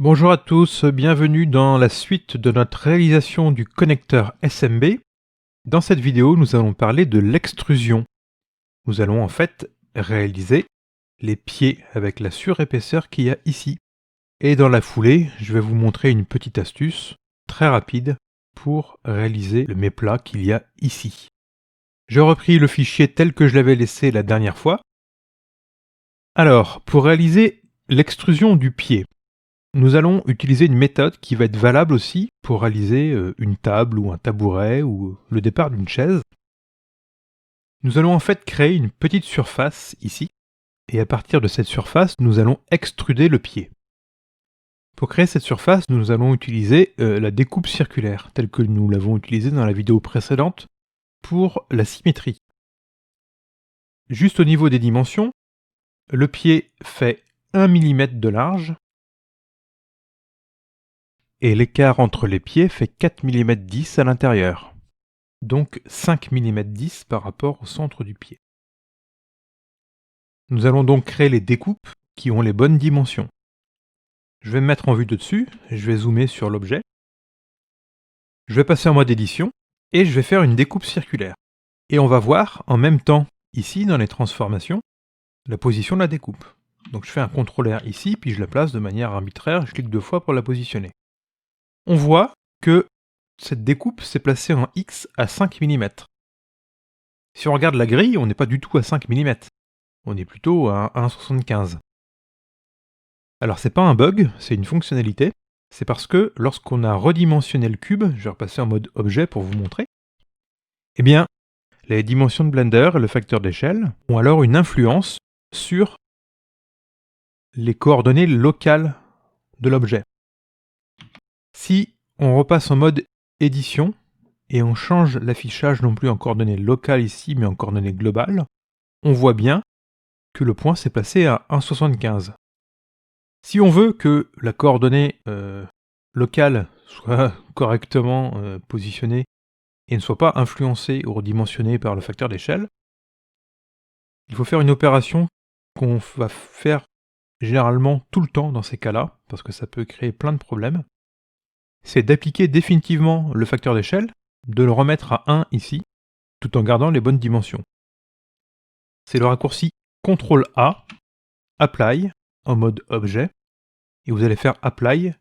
Bonjour à tous, bienvenue dans la suite de notre réalisation du connecteur SMB. Dans cette vidéo, nous allons parler de l'extrusion. Nous allons en fait réaliser les pieds avec la surépaisseur qu'il y a ici. Et dans la foulée, je vais vous montrer une petite astuce très rapide pour réaliser le méplat qu'il y a ici. J'ai repris le fichier tel que je l'avais laissé la dernière fois. Alors, pour réaliser l'extrusion du pied, nous allons utiliser une méthode qui va être valable aussi pour réaliser une table ou un tabouret ou le départ d'une chaise. Nous allons en fait créer une petite surface ici, et à partir de cette surface, nous allons extruder le pied. Pour créer cette surface, nous allons utiliser la découpe circulaire, telle que nous l'avons utilisée dans la vidéo précédente pour la symétrie. Juste au niveau des dimensions, le pied fait 1 mm de large, et l'écart entre les pieds fait 4 mm 10 à l'intérieur. Donc 5 mm 10 par rapport au centre du pied. Nous allons donc créer les découpes qui ont les bonnes dimensions. Je vais me mettre en vue de dessus, je vais zoomer sur l'objet. Je vais passer en mode édition et je vais faire une découpe circulaire. Et on va voir en même temps, ici dans les transformations, la position de la découpe. Donc je fais un CTRL R ici, puis je la place de manière arbitraire, je clique 2 fois pour la positionner. On voit que cette découpe s'est placée en X à 5 mm. Si on regarde la grille, on n'est pas du tout à 5 mm. On est plutôt à 1,75. Alors c'est pas un bug, c'est une fonctionnalité. C'est parce que lorsqu'on a redimensionné le cube, je vais repasser en mode objet pour vous montrer, eh bien, les dimensions de Blender et le facteur d'échelle ont alors une influence sur les coordonnées locales de l'objet. Si on repasse en mode édition et on change l'affichage non plus en coordonnées locales ici, mais en coordonnées globales, on voit bien que le point s'est placé à 1,75. Si on veut que la coordonnée locale soit correctement positionnée et ne soit pas influencée ou redimensionnée par le facteur d'échelle, il faut faire une opération qu'on va faire généralement tout le temps dans ces cas-là, parce que ça peut créer plein de problèmes. C'est d'appliquer définitivement le facteur d'échelle, de le remettre à 1 ici, tout en gardant les bonnes dimensions. C'est le raccourci CTRL-A, Apply, en mode objet, et vous allez faire Apply,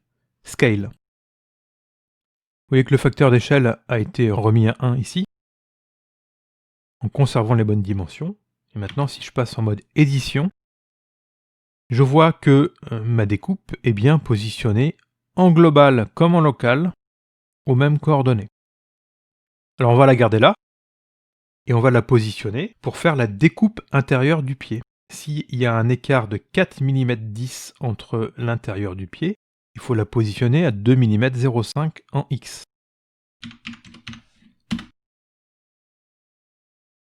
Scale. Vous voyez que le facteur d'échelle a été remis à 1 ici, en conservant les bonnes dimensions. Et maintenant, si je passe en mode édition, je vois que ma découpe est bien positionnée en global comme en local, aux mêmes coordonnées. Alors on va la garder là, et on va la positionner pour faire la découpe intérieure du pied. S'il y a un écart de 4 mm 10 entre l'intérieur du pied, il faut la positionner à 2 mm 0,5 en X.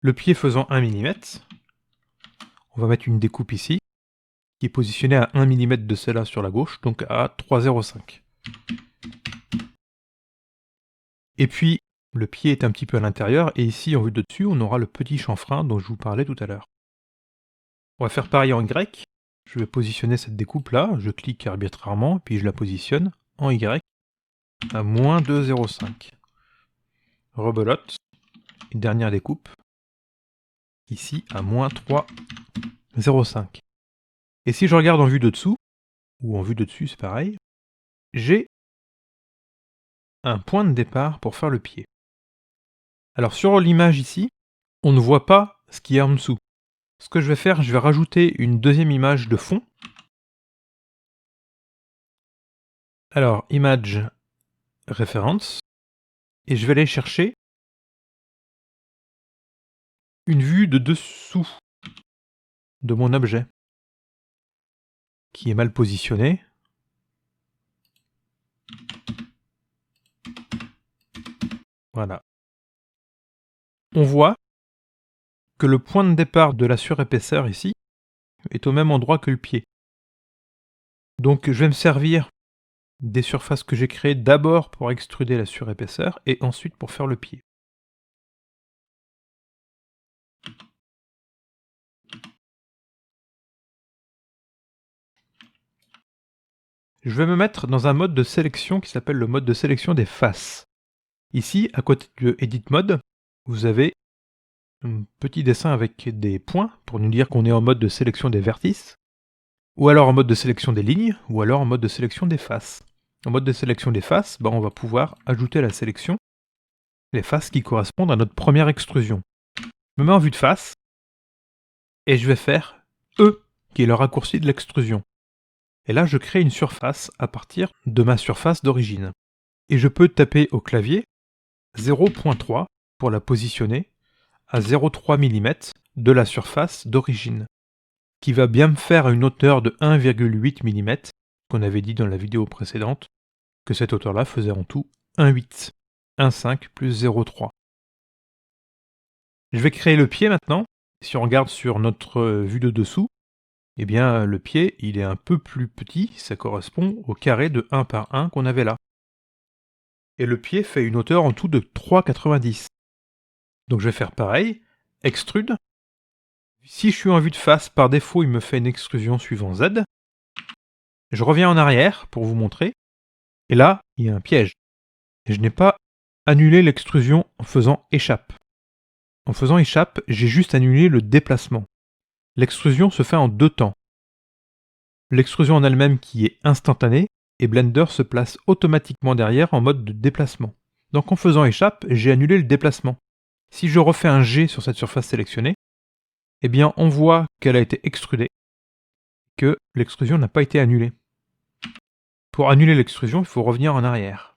Le pied faisant 1 mm, on va mettre une découpe ici, qui est positionnée à 1 mm de celle-là sur la gauche, donc à 3,05. Et puis, le pied est un petit peu à l'intérieur, et ici, en vue de dessus, on aura le petit chanfrein dont je vous parlais tout à l'heure. On va faire pareil en Y. Je vais positionner cette découpe-là, je clique arbitrairement, puis je la positionne en Y à moins 2,05. Rebelote, une dernière découpe, ici à moins 3,05. Et si je regarde en vue de dessous, ou en vue de dessus c'est pareil, j'ai un point de départ pour faire le pied. Alors sur l'image ici, on ne voit pas ce qu'il y a en dessous. Ce que je vais faire, je vais rajouter une deuxième image de fond. Alors, image référence, et je vais aller chercher une vue de dessous de mon objet, qui est mal positionné. Voilà. On voit que le point de départ de la surépaisseur ici est au même endroit que le pied. Donc je vais me servir des surfaces que j'ai créées d'abord pour extruder la surépaisseur et ensuite pour faire le pied. Je vais me mettre dans un mode de sélection qui s'appelle le mode de sélection des faces. Ici, à côté de Edit Mode, vous avez un petit dessin avec des points pour nous dire qu'on est en mode de sélection des vertices, ou alors en mode de sélection des lignes, ou alors en mode de sélection des faces. En mode de sélection des faces, on va pouvoir ajouter à la sélection les faces qui correspondent à notre première extrusion. Je me mets en vue de face, et je vais faire E, qui est le raccourci de l'extrusion. Et là, je crée une surface à partir de ma surface d'origine. Et je peux taper au clavier 0.3 pour la positionner à 0,3 mm de la surface d'origine, qui va bien me faire une hauteur de 1,8 mm, qu'on avait dit dans la vidéo précédente, que cette hauteur-là faisait en tout 1,8. 1,5 plus 0,3. Je vais créer le pied maintenant. Si on regarde sur notre vue de dessous, eh bien le pied il est un peu plus petit, ça correspond au carré de 1 par 1 qu'on avait là. Et le pied fait une hauteur en tout de 3,90. Donc je vais faire pareil, extrude. Si je suis en vue de face, par défaut il me fait une extrusion suivant Z. Je reviens en arrière pour vous montrer. Et là, il y a un piège. Je n'ai pas annulé l'extrusion en faisant échappe. En faisant échappe, j'ai juste annulé le déplacement. L'extrusion se fait en deux temps. L'extrusion en elle-même qui est instantanée, et Blender se place automatiquement derrière en mode de déplacement. Donc en faisant échappe, j'ai annulé le déplacement. Si je refais un G sur cette surface sélectionnée, eh bien on voit qu'elle a été extrudée, que l'extrusion n'a pas été annulée. Pour annuler l'extrusion, il faut revenir en arrière.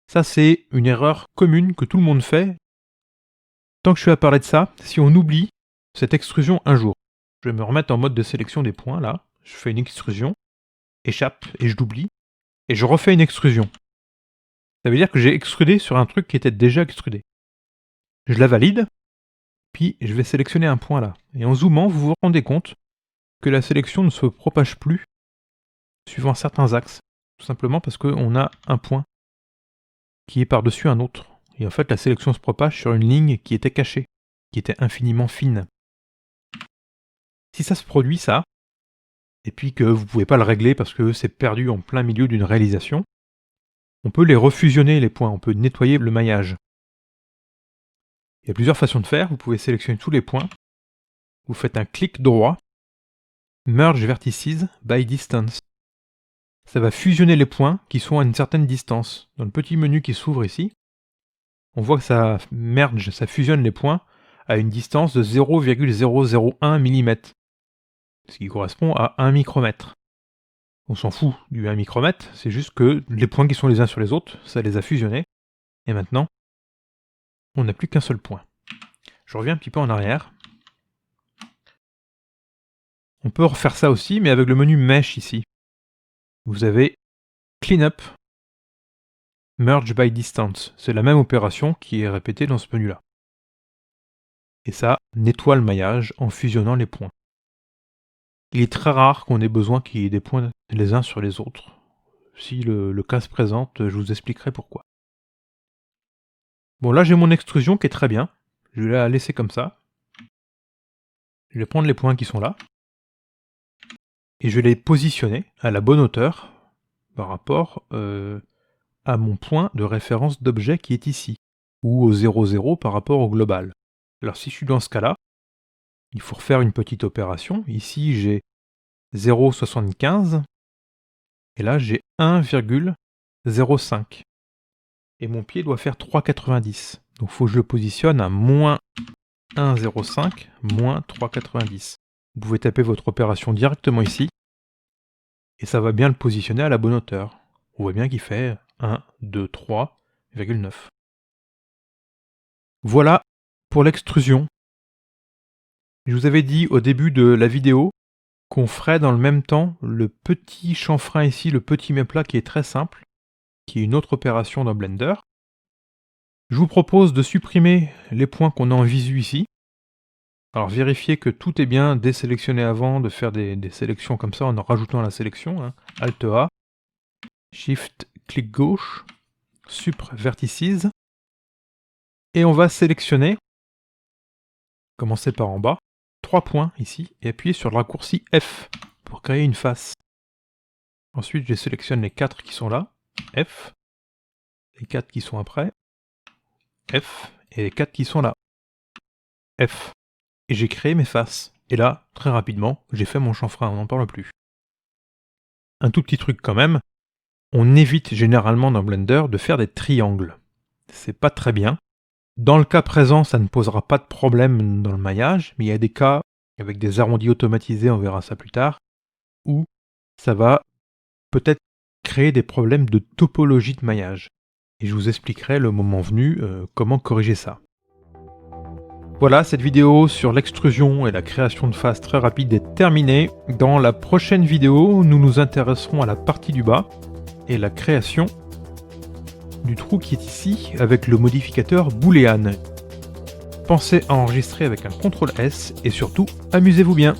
Ça c'est une erreur commune que tout le monde fait. Tant que je suis à parler de ça, si on oublie cette extrusion un jour, je vais me remettre en mode de sélection des points, là, je fais une extrusion, échappe, et je l'oublie, et je refais une extrusion. Ça veut dire que j'ai extrudé sur un truc qui était déjà extrudé. Je la valide, puis je vais sélectionner un point là. Et en zoomant, vous vous rendez compte que la sélection ne se propage plus suivant certains axes, tout simplement parce qu'on a un point qui est par-dessus un autre. Et en fait, la sélection se propage sur une ligne qui était cachée, qui était infiniment fine. Si ça se produit, ça, et puis que vous ne pouvez pas le régler parce que c'est perdu en plein milieu d'une réalisation, on peut les refusionner les points, on peut nettoyer le maillage. Il y a plusieurs façons de faire, vous pouvez sélectionner tous les points, vous faites un clic droit, Merge Vertices by Distance. Ça va fusionner les points qui sont à une certaine distance. Dans le petit menu qui s'ouvre ici, on voit que ça merge, ça fusionne les points à une distance de 0,001 mm, ce qui correspond à 1 micromètre. On s'en fout du 1 micromètre, c'est juste que les points qui sont les uns sur les autres, ça les a fusionnés, et maintenant, on n'a plus qu'un seul point. Je reviens un petit peu en arrière. On peut refaire ça aussi, mais avec le menu Mesh ici. Vous avez Clean Up, Merge by Distance. C'est la même opération qui est répétée dans ce menu-là. Et ça nettoie le maillage en fusionnant les points. Il est très rare qu'on ait besoin qu'il y ait des points les uns sur les autres. Si le cas se présente, je vous expliquerai pourquoi. Bon, là j'ai mon extrusion qui est très bien. Je vais la laisser comme ça. Je vais prendre les points qui sont là. Et je vais les positionner à la bonne hauteur par rapport à mon point de référence d'objet qui est ici, ou au 0,0 par rapport au global. Alors si je suis dans ce cas-là, il faut refaire une petite opération. Ici j'ai 0,75 et là j'ai 1,05. Et mon pied doit faire 3,90. Donc il faut que je le positionne à moins 1,05, moins 3,90. Vous pouvez taper votre opération directement ici, et ça va bien le positionner à la bonne hauteur. On voit bien qu'il fait 1, 2, 3,9. Voilà pour l'extrusion. Je vous avais dit au début de la vidéo qu'on ferait dans le même temps le petit chanfrein ici, le petit méplat qui est très simple, qui est une autre opération dans Blender. Je vous propose de supprimer les points qu'on a en visu ici. Alors vérifiez que tout est bien désélectionné avant, de faire des sélections comme ça en rajoutant la sélection. Alt A, Shift, clic gauche, Supr Vertices. Et on va sélectionner, commencer par en bas, 3 points ici, et appuyer sur le raccourci F pour créer une face. Ensuite, je sélectionne les 4 qui sont là, F, les 4 qui sont après, F, et les 4 qui sont là, F. Et j'ai créé mes faces. Et là, très rapidement, j'ai fait mon chanfrein, on n'en parle plus. Un tout petit truc quand même, on évite généralement dans Blender de faire des triangles. C'est pas très bien. Dans le cas présent, ça ne posera pas de problème dans le maillage, mais il y a des cas avec des arrondis automatisés, on verra ça plus tard, où ça va peut-être créer des problèmes de topologie de maillage. Et je vous expliquerai le moment venu comment corriger ça. Voilà, cette vidéo sur l'extrusion et la création de faces très rapide est terminée. Dans la prochaine vidéo, nous nous intéresserons à la partie du bas et la création du trou qui est ici avec le modificateur boolean. Pensez à enregistrer avec un CTRL S et surtout, amusez-vous bien.